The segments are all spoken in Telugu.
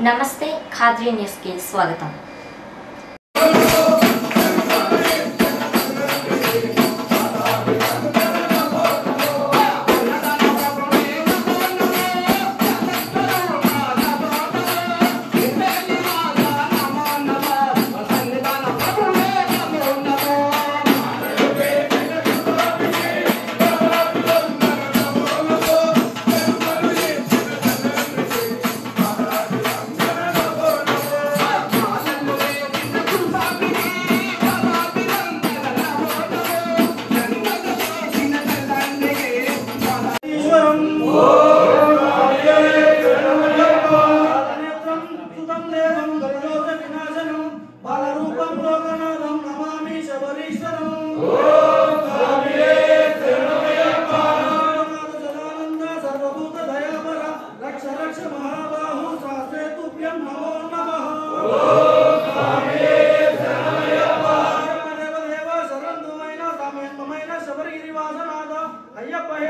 నమస్తే ఖాద్రీ న్యూస్ కి స్వాగతం। Ayappa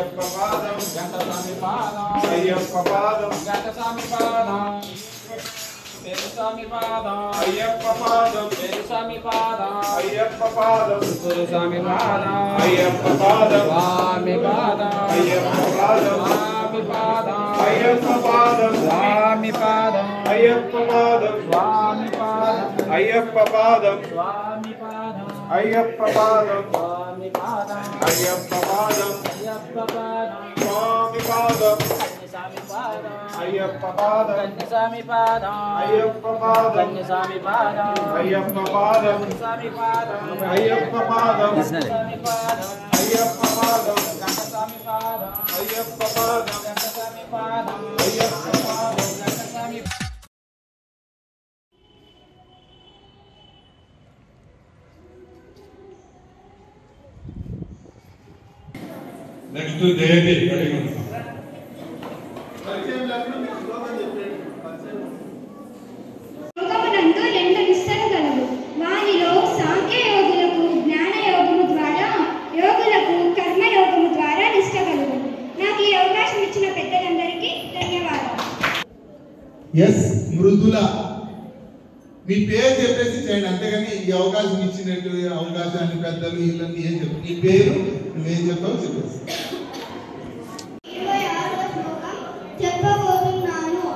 అయ్యప్ప పాదం గంటస్వామి పాదం అయ్యప్ప పాదం గంటస్వామి పాదం పేరుస్వామి పాదం అయ్యప్ప పాదం పేరుస్వామి పాదం అయ్యప్ప పాదం గురుస్వామి పాదం అయ్యప్ప పాదం స్వామి పాదం అయ్యప్ప పాదం స్వామి పాదం అయ్యప్ప పాదం స్వామి పాదం అయ్యప్ప పాదం స్వామి పాదం అయ్యప్ప పాదం స్వామి పాదం అయ్యప్ప పాదం స్వామి పాదం అయ్యప్ప పాదం అయ్యప్ప పాదం స్వామి పాదం కన్యస్వామి పాదం అయ్యప్ప పాదం కన్యస్వామి పాదం అయ్యప్ప పాదం కన్యస్వామి పాదం అయ్యప్ప పాదం స్వామి పాదం అయ్యప్ప పాదం స్వామి పాదం అయ్యప్ప పాదం గంటస్వామి పాదం అయ్యప్ప పాదం గంటస్వామి పాదం అయ్యప్ప పాదం గంటస్వామి నెక్స్ట్ జయతి అడిగి యోగమునందు రెండు నిష్టలు కలవు. వానిలో సాంఖ్య యోగులకు జ్ఞాన యోగము ద్వారా, యోగులకు కర్మయోగము ద్వారా నిష్ట కలుగు. నాకు ఈ అవకాశం ఇచ్చిన పెద్దలందరికీ ధన్యవాదాలు. ఎస్ మృదుల మీ పేరు చెప్పేసి చేయండి, అంతేగాని ఈ అవకాశం ఇచ్చినట్టు అవకాశాన్ని పెద్దలు వీళ్ళని ఏం చెప్పు. నీ పేరు నువ్వేం చెప్తావు చెప్పేసి. 26వ శ్లోకం చెప్పబోతున్నాను.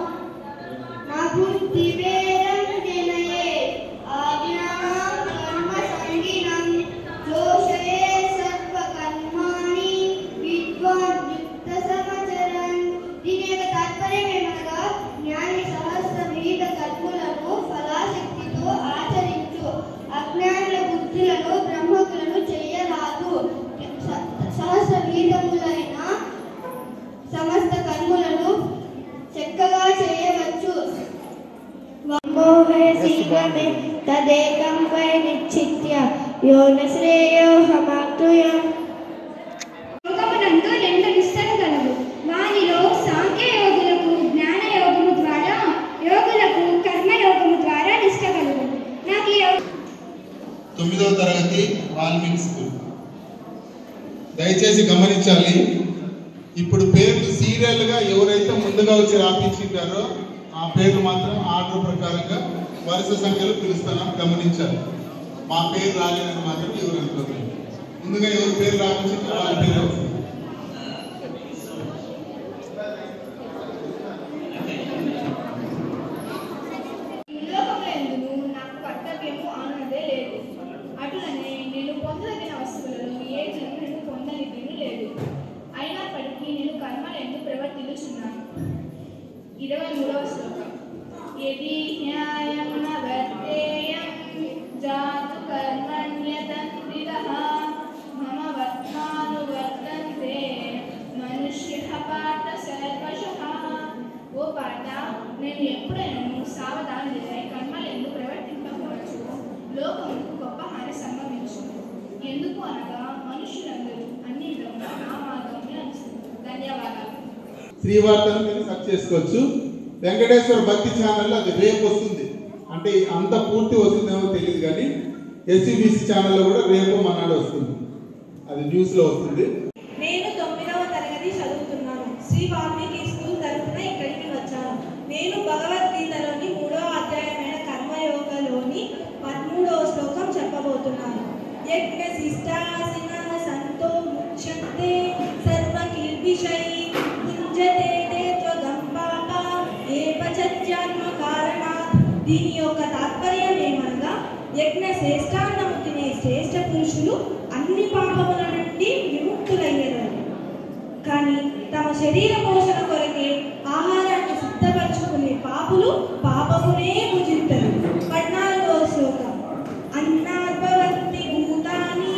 నాకు దివేరం జనయే ఆజ్ఞాం కర్మ సంగినం దోషయే సర్వ కర్మాణి విద్వాన్ యుక్త సమచరన్. దీని యొక్క తాత్పర్యం ఏమనగా జ్ఞాని సహస్ర విహిత కర్మలను ఫలాశక్తితో ఆచరించు, అజ్ఞానుల బుద్ధులను బ్రహ్మకులను చేయరాదు. సహస్ర విహితములైన సమస్త కర్మలను చక్కగా చేయవచ్చు. మోహసిగమే తదేకం వై నిశ్చిత్య యోన శ్రేయోహమాప్తుయం. యోగమునందు రెండు నిష్టలు కలవు. వానిలో సాంఖ్య యోగులకు జ్ఞాన యోగము ద్వారా, యోగులకు కర్మయోగము ద్వారా నిష్ట కలుగు. నాకు ఈ 9వ తరగతి వాల్మీకి స్కూల్. దయచేసి గమనించాలి, ఇప్పుడు పేర్లు సీరియల్గా ఎవరైతే ముందుగా వచ్చి రాపించింటారో ఆ పేర్లు మాత్రం ఆర్డర్ ప్రకారంగా వరుస సంఖ్యలో పిలుస్తున్నాం, గమనించాలి. మా పేరు రాలేదని మాత్రం ఎవరు అనుకోలేదు. ముందుగా ఎవరు పేరు రాపించింటే వాళ్ళ పేరు వస్తుంది. లోకములందును నాకు కర్తవ్యము అన్నదే లేదు. అటులనే నేను పొందదగిన వస్తువులను ఏదిని నేను పొందనిది లేదు. అయినప్పటికీ నేను కర్మలందు ప్రవర్తిల్లుచున్నాను. 23వ శ్లోకం యది న్యాయం న వర్తేయం జాతు కర్మణ్యతంత్రితః మమ వర్త్మానువర్తంతే మనుష్యః పార్థ సర్వశః. ఓ పార్థ, నేను ఎప్పుడైనా సావధానుడై కర్మలందు ప్రవర్తింపవచ్చు, లోకముకు గొప్ప హాని సంభవించు. ఎందుకు అనగా మనుషులందరూ అన్ని విధంగా నా మార్గంలో నడుస్తున్నారు. ధన్యవాదాలు. శ్రీవార్తను మీరు సెర్చ్ చేసుకోవచ్చు. వెంకటేశ్వర భక్తి ఛానల్లో అది రేపు వస్తుంది, అంటే అంత పూర్తి వస్తుందేమో తెలియదు, కానీ ఎస్సీబీసీ ఛానల్లో కూడా రేపు మన్నాడు వస్తుంది, అది న్యూస్లో వస్తుంది. నేను 9వ తరగతి చదువుతున్నాను. శ్రీ వాల్మీకి స్కూల్ తరఫున ఇక్కడికి వచ్చాను. నేను భగవద్గీతలోని 3వ అధ్యాయమైన కర్మయోగలోని 13వ శ్లోకం చెప్పబోతున్నాను. యజ్ఞశిష్టాసినః సంతో ముచ్యంతే సర్వకిల్బిషై భుంజతే తే త్వగం పాపా ఏపచత్యాత్మ కారణాత్. దీని యొక్క తాత్పర్యం ఏమనగా, యజ్ఞ శ్రేష్టాన్నము తినే శ్రేష్ఠ పురుషులు అన్ని పాపముల నుండి విముక్తులయ్యారు, కానీ తమ శరీర పోషణ కొరకే ఆహారాన్ని సిద్ధపరచుకునే పాపులు పాపమునే భుజించరు. 14వ శ్లోకం అన్నాద్భవంతి భూతాని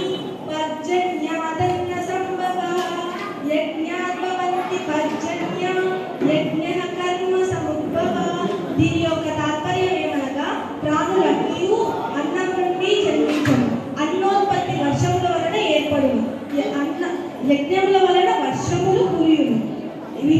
పర్జన్యాదన్న సంభవః యజ్ఞాద్భవంతి పర్జన్య యజ్ఞః కర్మ సముద్భవః. దీని యొక్క తాత్పర్యం ఏమనగా, ప్రాణులన్నీ అన్నం నుండి జన్మించను, అన్నోత్పత్తి వర్షముల వలన ఏర్పడును, యజ్ఞముల వలన వర్షములు కురియును. ఇవి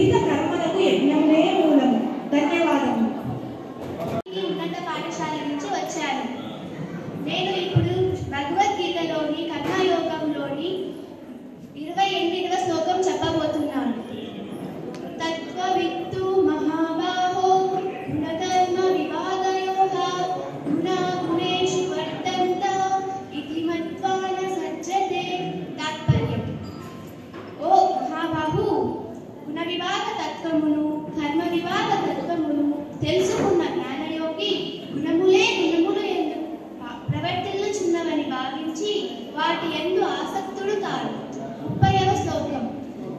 నమస్కారం. 30వ శ్లోకం.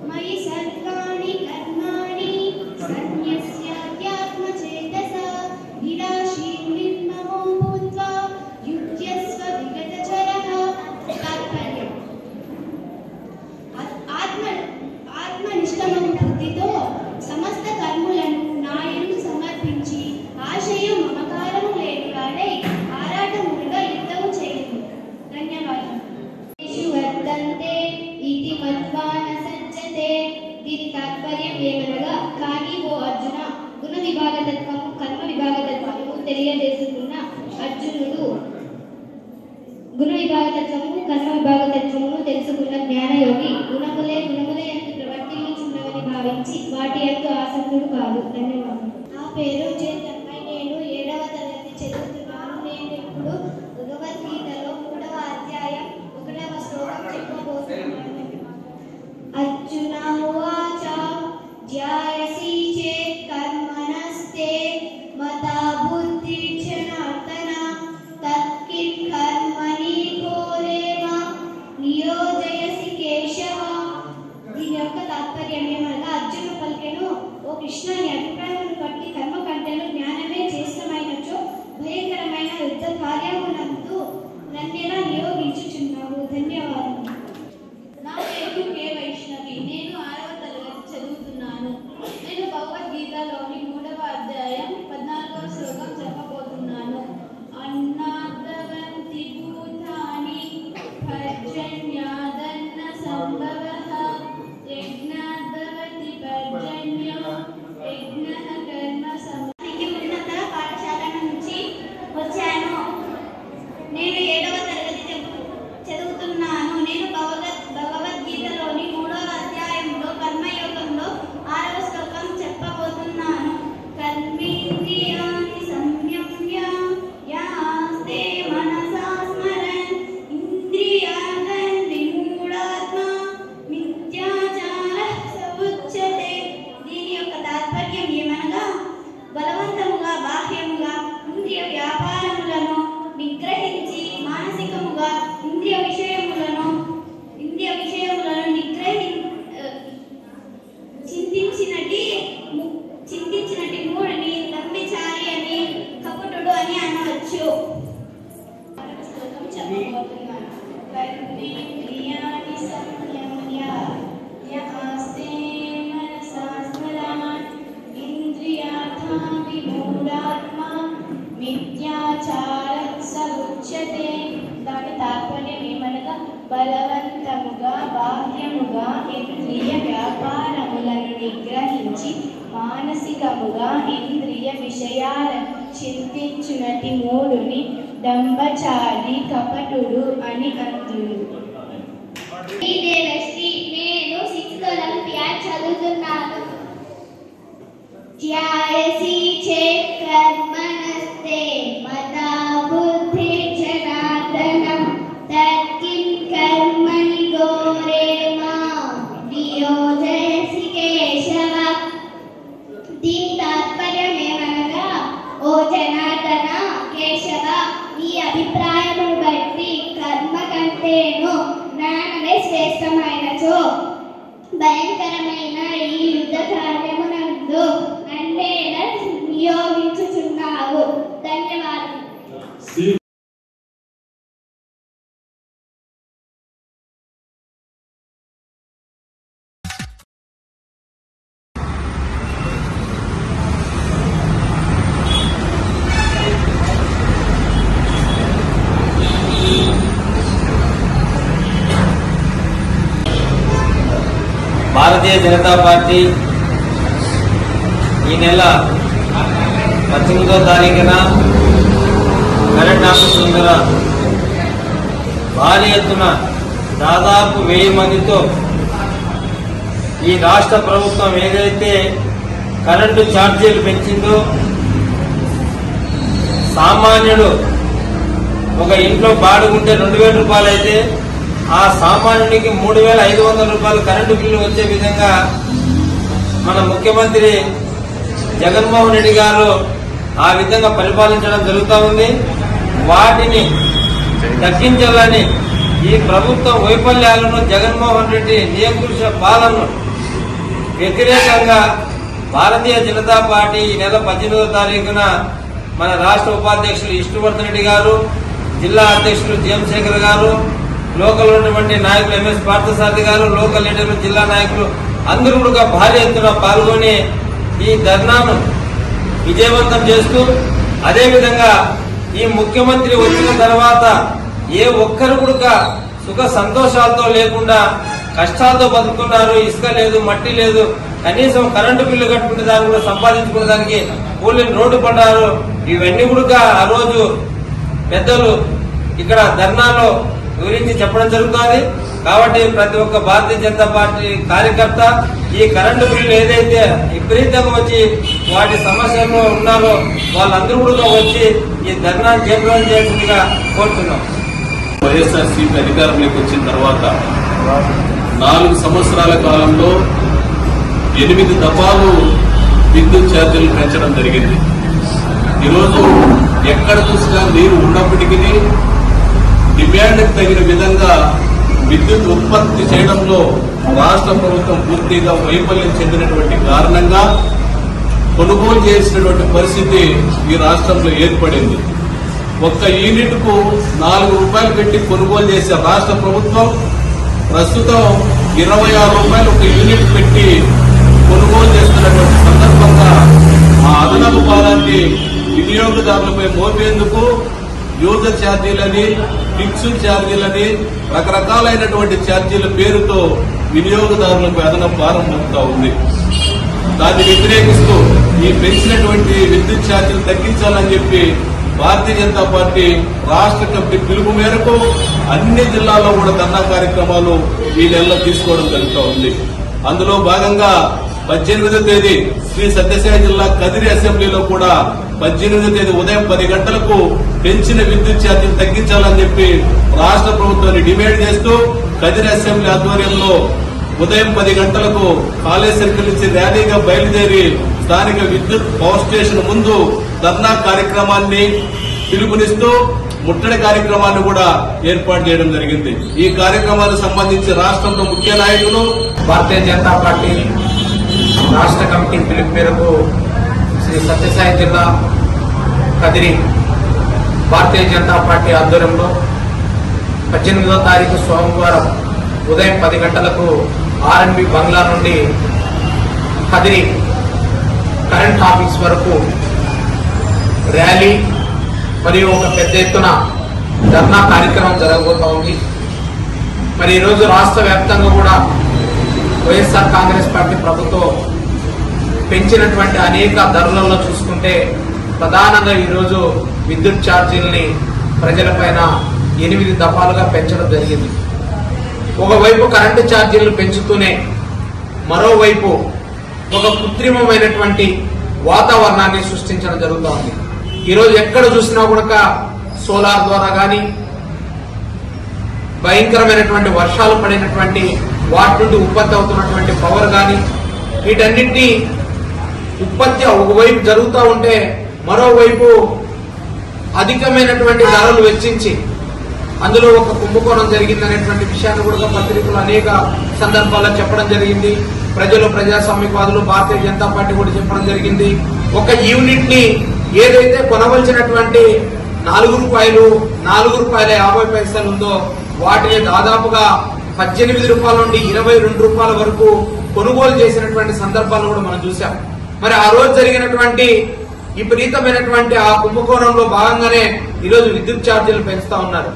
మయి సర్వాణి కర్మాణి సన్యస్యాత్మచేతసా విరాశీం నిర్మమో భూత్వా యుజ్యస్వ విగతచరః. తాత్పర్యం. ఆత్మనిష్టమైన బుద్ధితో సమస్త కర్ములను నాయను సమర్పించి ఆశయం మమకారము లేని వాడై ఆరాటముగా యుద్ధము చేయను. ధన్యవాదాలు. వర్తంతే ఇది మత్వా న సజ్జతే. దీని తాత్పర్యం ఏమనగా, కానీ ఓ అర్జున, గుణ విభాగతత్వము కర్మ విభాగతత్వము తెలియజేసుకున్న అర్జునుడు గుణ విభాగతత్వము కర్మ విభాగతత్వమును తెలుసుకున్న జ్ఞానయోగి గుణములే యందు ప్రవర్తిల్లుచున్నవని భావించి వాటి యందు ఆసక్తుడు కాదు. ధన్యవాదాలు. నా పేరు చేతన్మై. నేను 7వ తరగతి చదువుతున్నాను. నేను ఇప్పుడు భగవద్గీతలో 3వ అధ్యాయం 1వ శ్లోకం చెప్పబోతున్నాను. అర్జున ఉవాచ ధ్యాయసి చేత్ కర్మణస్తే మతా బుద్ధి జనార్దన తత్కిం కర్మణి ఘోరేమ నియోజయసి కేశవ. దీని యొక్క తాత్పర్యం ఏమనగా, అర్జునుడు పలికెను, ఓ కృష్ణ, నీ అభిప్రాయమును బట్టి కర్మ కంటేను జ్ఞానమే శ్రేష్టమైనచో భయంకరమైన యుద్ధ కార్యమునందు నన్నెలా నియోగించుచున్నావు. ధన్యవాదాలు. నా పేరు కే వైష్ణవి. నేను 6వ తరగతి చదువుతున్నాను. నేను భగవద్గీతలోని 3వ అధ్యాయం 14వ శ్లోకం చెప్పబోతున్నాను. అన్నాద్రవంతి భూతాని పర్జన్యాదన్న సంభవః యజ్ఞాద్రవతి పర్జన్యం యజ్ఞః కర్మ ఇది ఉన్నత పాఠశాల నుంచి వచ్చాను. నేను 7వ తరగతి చదువుతున్నాను. నేను భగవద్గీతలోని 3వ అధ్యాయంలో కర్మయోగంలో 6వ శ్లోకం చెప్పబోతున్నాను. కర్మేంద్రియాణి సంయమ్య యాస్తే మనసా స్మరన్ ఇంద్రియాణం విమూఢాత్మా మిథ్యాచారః సముచ్యతే. దీని యొక్క తాత్పర్యం ఏమనగా, బలవంతముగా బాహ్యముగా ఇంద్రియ వ్యాపారములను నిగ్రహించి మానసికముగా ఇంద్రియ విషయములను చింతించినటి మూడిని దంభిచారి అని, కపటుడు అని అనవచ్చు. చెప్పబోతున్నాను. కర్మేంద్రియాణి సంయమ్య యాస్తే మనసా స్మరాన్ ఇంద్రియార్థాన్ విమూఢాత్మా మిథ్యాచారః సముచ్యతే. దాని తాత్పర్యం ఏమనగా, బలవంతముగా బాహ్యముగా ఇంద్రియ వ్యాపారములను నిగ్రహించి మానసికముగా ఇంద్రియ విషయాలను చింతించునటి మూడుని దంభచారి కపటుడు అని అందురు. నేను 6th ఒలింపియాడ్ చదువుతున్నాను. ధ్యాయసి చేత్ కర్మణస్తే మతా బుద్ధి జనార్దన తత్కిం కర్మణి ఘోరేమ నియోజయసి కేశవ. దీని తాత్పర్యం ఏమనగా, ఓ జనార్దన, కేశవ, నీ అభిప్రాయమును బట్టి కర్మ కంటేను జ్ఞానమే శ్రేష్టమైనచో భయంకరమైన ఈ యుద్ధ కార్యమునందు నన్నేలా నియోగించుచున్నావు. ధన్యవాదాలు. భారతీయ జనతా పార్టీ ఈ నెల 18వ తారీఖున కరెంట్ ఆఫీస్ ముందర భారీ ఎత్తున దాదాపు 1000 మందితో ఈ రాష్ట్ర ప్రభుత్వం ఏదైతే కరెంటు ఛార్జీలు పెంచిందో, సామాన్యుడు ఒక ఇంట్లో బాడుగుంటే 2000 రూపాయలు అయితే ఆ సామాన్యుడికి 3500 రూపాయలు కరెంటు బిల్లు వచ్చే విధంగా మన ముఖ్యమంత్రి జగన్మోహన్ రెడ్డి గారు ఆ విధంగా పరిపాలించడం జరుగుతూ ఉంది. వాటిని తగ్గించాలని ఈ ప్రభుత్వ వైఫల్యాలను, జగన్మోహన్ రెడ్డి నియంకృష పాలనను వ్యతిరేకంగా భారతీయ జనతా పార్టీ ఈ నెల 18వ తారీఖున మన రాష్ట్ర ఉపాధ్యక్షులు విష్ణువర్ధన్ రెడ్డి గారు, జిల్లా అధ్యక్షులు జయశేఖర్ గారు, లోకల్ ఉన్నటువంటి నాయకులు ఎంఎస్ పార్థసారథి గారు, లోకల్ లీడర్లు, జిల్లా నాయకులు అందరూ కూడా భారీ ఎత్తున పాల్గొని ఈ ధర్నాను విజయవంతం చేస్తూ, అదేవిధంగా ఈ ముఖ్యమంత్రి వచ్చిన తర్వాత ఏ ఒక్కరు కూడా సుఖ సంతోషాలతో లేకుండా కష్టాలతో బతుకున్నారు. ఇసుక లేదు, మట్టి లేదు, కనీసం కరెంటు బిల్లు కట్టుకునే దాన్ని కూడా సంపాదించుకునే దానికి కూలీని రోడ్డు పడ్డారు. ఇవన్నీ కూడా ఆ రోజు పెద్దలు ఇక్కడ ధర్నాలో వివరించి చెప్పడం జరుగుతుంది. కాబట్టి ప్రతి ఒక్క భారతీయ జనతా పార్టీ కార్యకర్త ఈ కరెంటు బిల్లు ఏదైతే విపరీతంగా వచ్చి వాటి సమస్యల్లో ఉన్నారో వాళ్ళందరూ కూడా వచ్చి ఈ ధర్నాన్ని జయప్రదం చేయాల్సిందిగా కోరుతున్నాం. వైఎస్ఆర్సీపీ అధికారంలోకి వచ్చిన తర్వాత 4 సంవత్సరాల కాలంలో 8 దఫాలు విద్యుత్ ఛార్జీలు పెంచడం జరిగింది. ఈరోజు ఎక్కడ చూసినా నీరు ఉన్నప్పటికీ డిమాండ్కి తగిన విధంగా విద్యుత్ ఉత్పత్తి చేయడంలో రాష్ట్ర ప్రభుత్వం పూర్తిగా వైఫల్యం చెందినటువంటి కారణంగా కొనుగోలు చేసినటువంటి పరిస్థితి ఈ రాష్ట్రంలో ఏర్పడింది. ఒక్క యూనిట్ కు 4 రూపాయలు పెట్టి కొనుగోలు చేసే రాష్ట్ర ప్రభుత్వం ప్రస్తుతం 26 రూపాయలు ఒక యూనిట్ పెట్టి కొనుగోలు చేస్తున్నటువంటి సందర్భంగా ఆ అదనపు భారాన్ని వినియోగదారులపై మోపేందుకు యూజర్ ఛార్జీలని, ఫిక్స్డ్ ఛార్జీలని, రకరకాలైనటువంటి ఛార్జీల పేరుతో వినియోగదారులకు అదనపు భారం మోపుతా ఉంది. దాన్ని వ్యతిరేకిస్తూ ఈ పెంచినటువంటి విద్యుత్ ఛార్జీలు తగ్గించాలని చెప్పి భారతీయ జనతా పార్టీ రాష్ట్ర కమిటీ పిలుపు మేరకు అన్ని జిల్లాల్లో కూడా ధర్నా కార్యక్రమాలు ఈ నెలలో తీసుకోవడం జరుగుతూ ఉంది. అందులో భాగంగా 18వ తేదీ శ్రీ సత్యసాయి జిల్లా కదిరి అసెంబ్లీలో కూడా 18వ తేదీ ఉదయం 10 గంటలకు పెంచిన విద్యుత్ ఛార్జీలు తగ్గించాలని చెప్పి రాష్ట్ర ప్రభుత్వాన్ని డిమాండ్ చేస్తూ కదిరి అసెంబ్లీ ఆధ్వర్యంలో ఉదయం 10 గంటలకు కాలేజ్ సర్కిల్ నుంచి ర్యాలీగా బయలుదేరి స్థానిక విద్యుత్ పవర్ స్టేషన్ ముందు ధర్నా కార్యక్రమాన్ని పిలుపునిస్తూ ముట్టడి కార్యక్రమాన్ని కూడా ఏర్పాటు చేయడం జరిగింది. ఈ కార్యక్రమానికి సంబంధించి రాష్ట్రంలో ముఖ్య నాయకులు భారతీయ జనతా పార్టీ రాష్ట్ర కమిటీ పిలుపు మేరకు శ్రీ సత్యసాయి జిల్లా కదిరి భారతీయ జనతా పార్టీ ఆధ్వర్యంలో 18వ తారీఖు సోమవారం ఉదయం 10 గంటలకు ఆర్ఎన్బి బంగ్లా నుండి కదిరి కరెంట్ ఆఫీస్ వరకు ర్యాలీ మరియు ఒక పెద్ద ఎత్తున ధర్నా కార్యక్రమం జరగబోతా ఉంది. మరి ఈరోజు రాష్ట్ర వ్యాప్తంగా కూడా వైఎస్ఆర్ కాంగ్రెస్ పార్టీ ప్రభుత్వం పెంచినటువంటి అనేక ధరలలో చూసుకుంటే ప్రధానంగా ఈరోజు విద్యుత్ ఛార్జీలని ప్రజలపైన 8 దఫాలుగా పెంచడం జరిగింది. ఒకవైపు కరెంటు ఛార్జీలు పెంచుతూనే మరోవైపు ఒక కృత్రిమమైనటువంటి వాతావరణాన్ని సృష్టించడం జరుగుతూ ఉంది. ఈరోజు ఎక్కడ చూసినా కూడా సోలార్ ద్వారా కానీ భయంకరమైనటువంటి వర్షాలు పడినటువంటి వాటి నుండి ఉత్పత్తి అవుతున్నటువంటి పవర్ కానీ వీటన్నింటినీ ఉత్పత్తి ఒకవైపు జరుగుతూ ఉంటే మరోవైపు అధికమైనటువంటి ధరలు వెచ్చించి అందులో ఒక కుంభకోణం జరిగిందనేటువంటి విషయాన్ని కూడా పత్రికలు అనేక సందర్భాల్లో చెప్పడం జరిగింది. ప్రజలు, ప్రజాస్వామ్యవాదులు, భారతీయ జనతా పార్టీ కూడా చెప్పడం జరిగింది. ఒక యూనిట్ ని ఏదైతే కొనవలసినటువంటి 4 రూపాయలు 4.50 ఉందో వాటిని దాదాపుగా 18 రూపాయల నుండి 22 రూపాయల వరకు కొనుగోలు చేసినటువంటి సందర్భాలు కూడా మనం చూసాం. మరి ఆ రోజు జరిగినటువంటి విపరీతమైనటువంటి ఆ కుంభకోణంలో భాగంగానే ఈరోజు విద్యుత్ ఛార్జీలు పెంచుతా ఉన్నారు.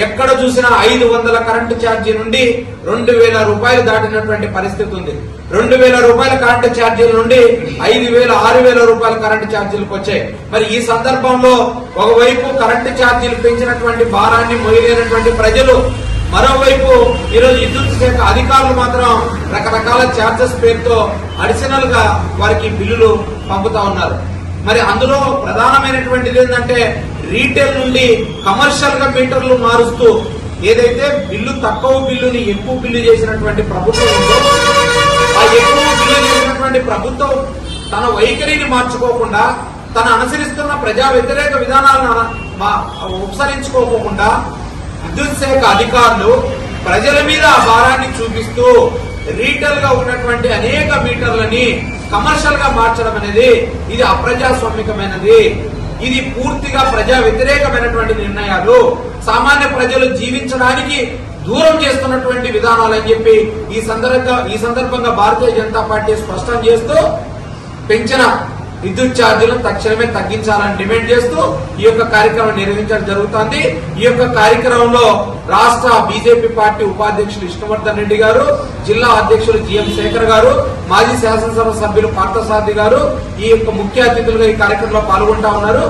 ఎక్కడ చూసినా 500 కరెంటు ఛార్జీ నుండి 2000 రూపాయలు దాటినటువంటి పరిస్థితి ఉంది. 2000 రూపాయల కరెంటు ఛార్జీల నుండి 5000, 6000 రూపాయల కరెంటు ఛార్జీలకు వచ్చాయి. మరి ఈ సందర్భంలో ఒకవైపు కరెంటు ఛార్జీలు పెంచినటువంటి భారాన్ని మోయలేనటువంటి ప్రజలు, మరోవైపు ఈరోజు విద్యుత్ శాఖ అధికారులు మాత్రం రకరకాల ఛార్జెస్ పేరుతో అడిషనల్ గా వారికి బిల్లులు పంపుతా ఉన్నారు. మరి అందులో ప్రధానమైనటువంటిది ఏంటంటే రీటైల్ నుండి కమర్షియల్ గా మీటర్లు మారుస్తూ ఏదైతే బిల్లు తక్కువ బిల్లుని ఎక్కువ బిల్లు చేసినటువంటి ప్రభుత్వం ఉందో ఆ ఎక్కువ బిల్లు చేసినటువంటి ప్రభుత్వం తన వైఖరిని మార్చుకోకుండా, తన అనుసరిస్తున్న ప్రజా వ్యతిరేక విధానాలను ఉపసరించుకోకుండా విద్యుత్ శాఖ అధికారులు ప్రజల మీద ఆ భారాన్ని చూపిస్తూ రీటైల్ గా ఉన్నటువంటి అనేక మీటర్లని కమర్షియల్ గా మార్చడం అనేది ఇది అప్రజాస్వామికమైనది. ఇది పూర్తిగా ప్రజా వ్యతిరేకమైనటువంటి నిర్ణయాలు, సామాన్య ప్రజలు జీవించడానికి దూరం చేస్తున్నటువంటి విధానాలు అని చెప్పి ఈ సందర్భంగా భారతీయ జనతా పార్టీ స్పష్టం చేస్తూ పెంచిన విద్యుత్ ఛార్జీలను తక్షణమే తగ్గించాలని డిమాండ్ చేస్తూ ఈ యొక్క కార్యక్రమం నిర్వహించడం జరుగుతోంది. ఈ యొక్క కార్యక్రమంలో రాష్ట్ర బీజేపీ పార్టీ ఉపాధ్యక్షులు విష్ణువర్ధన్ రెడ్డి గారు, జిల్లా అధ్యక్షులు జిఎం శేఖర్ గారు, మాజీ శాసనసభ సభ్యులు పార్థసారథి గారు ఈ యొక్క ముఖ్య అతిథులుగా ఈ కార్యక్రమంలో పాల్గొంటా ఉన్నారు.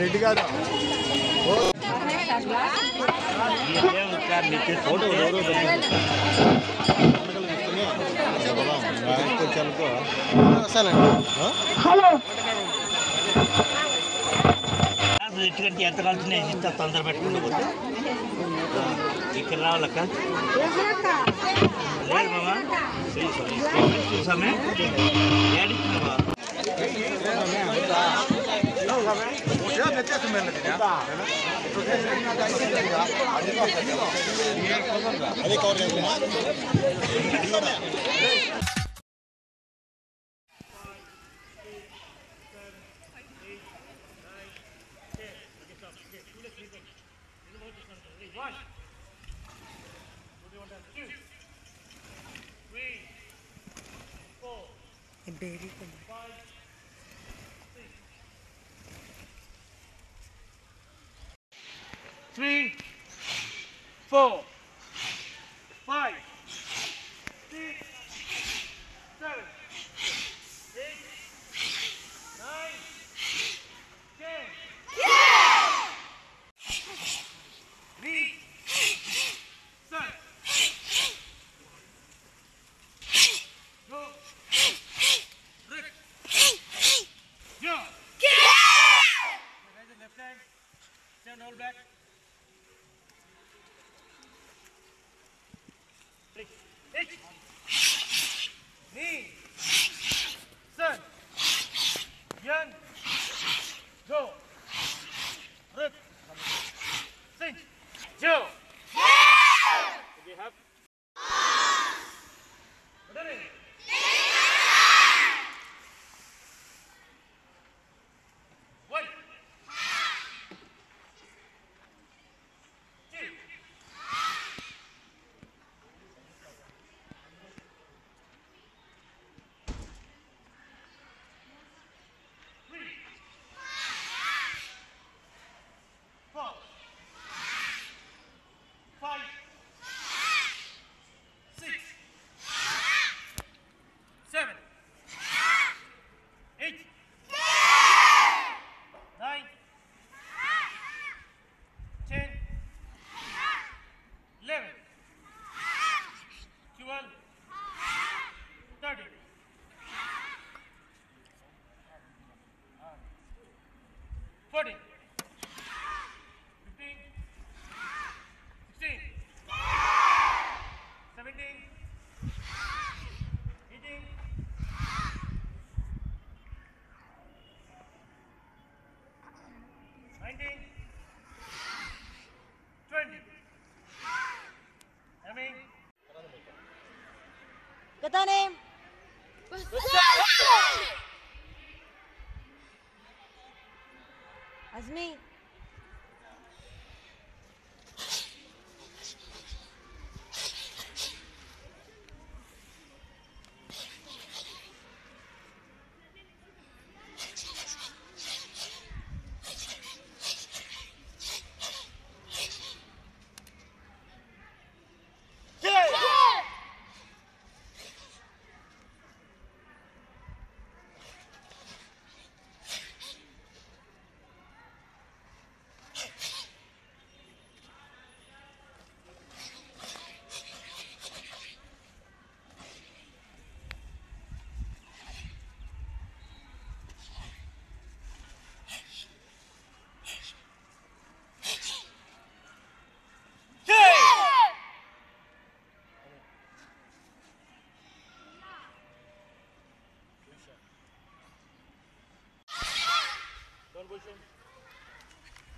రెడ్డి గారు హలో ఎంత కలుతున్నాయి ఇంత తొందర పెట్టుకుంటూ పోతే ఇక్కడ రావాలక్క లేదు మామా చూసామే ఏడిస్తున్నావా అదే కవర్ చేస్తున్నా 3, 4, 5, 6, 7, 8, 9, 10. Read. Start. Go. Rick. Jump. Raise the left hand. Stand all back. बता name अज़मी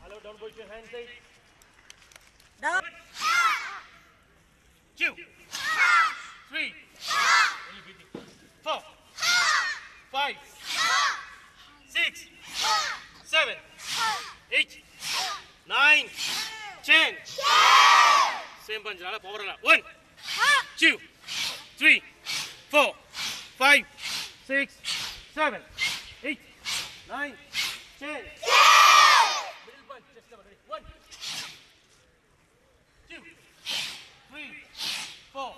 Hello, don't push your hands in. Down. 2, 3, 4, 5, 6, 7, 8, 9, 10. Same punch, power. 1, 2, 3, 4, 5, 6, 7, 8, 9, 10. Middle punch, just a minute. 1, 2, 3, 4,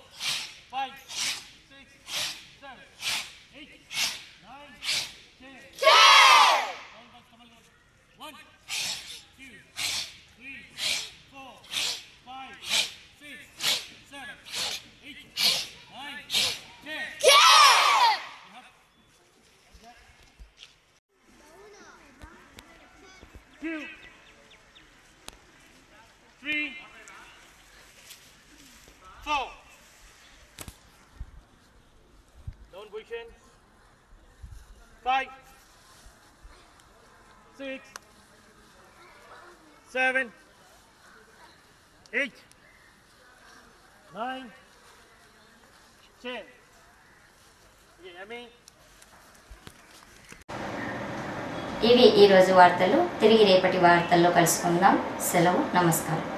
5, 6, 7, 8, 9, 10. 1, 2, 3, 4, 5, 6, 7, 8, 9, 10. Two, 3, 4. Down position. 5, 6, 7, 8, 9, 10. ఇవి ఈరోజు వార్తలు. తిరిగి రేపటి వార్తల్లో కలుసుకుందాం. సెలవు. నమస్కారం.